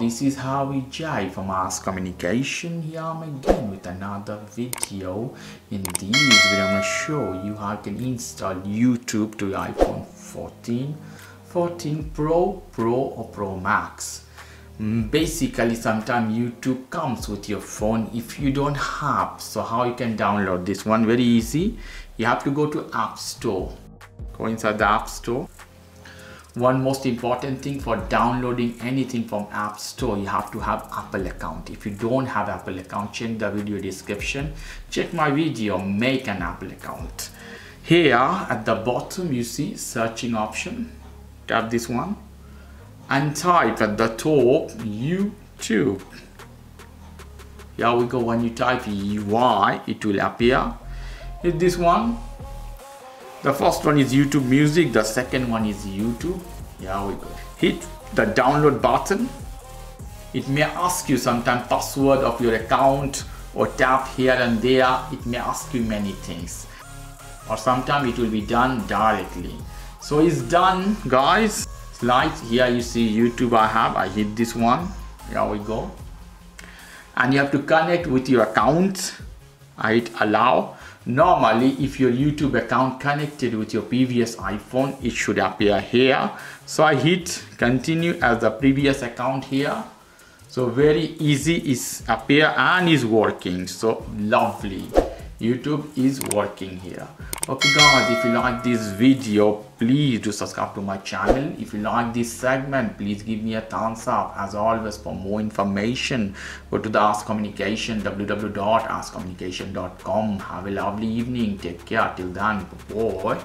this is Harvey J from Ask Communication. Here I'm again with another video. In this video I'm going to show you how you can install YouTube to your iPhone 14, 14 Pro, Pro or Pro Max. Basically sometimes YouTube comes with your phone if you don't have. So how you can download this one? Very easy. You have to go to App Store. Go inside the App Store. One most important thing for downloading anything from App Store, you have to have Apple account. If you don't have Apple account, check the video description, check my video, make an Apple account. Here at the bottom you see searching option, tap this one and type at the top YouTube. Here we go. When you type UI, it will appear. Hit this one. The first one is YouTube Music, the second one is YouTube. Here we go. Hit the download button. It may ask you sometimes password of your account or tap here and there. It may ask you many things. Or sometimes it will be done directly. So it's done, guys. Like here you see YouTube I hit this one. Here we go. And you have to connect with your account. I hit allow. Normally, if your YouTube account connected with your previous iPhone, it should appear here. So I hit continue as the previous account here. So very easy, is appear and is working. So lovely. YouTube is working here. Okay guys, if you like this video, please do subscribe to my channel. If you like this segment, please give me a thumbs up. As always, for more information, go to the Ask Communication, www.askcommunication.com. Have a lovely evening. Take care. Till then, bye.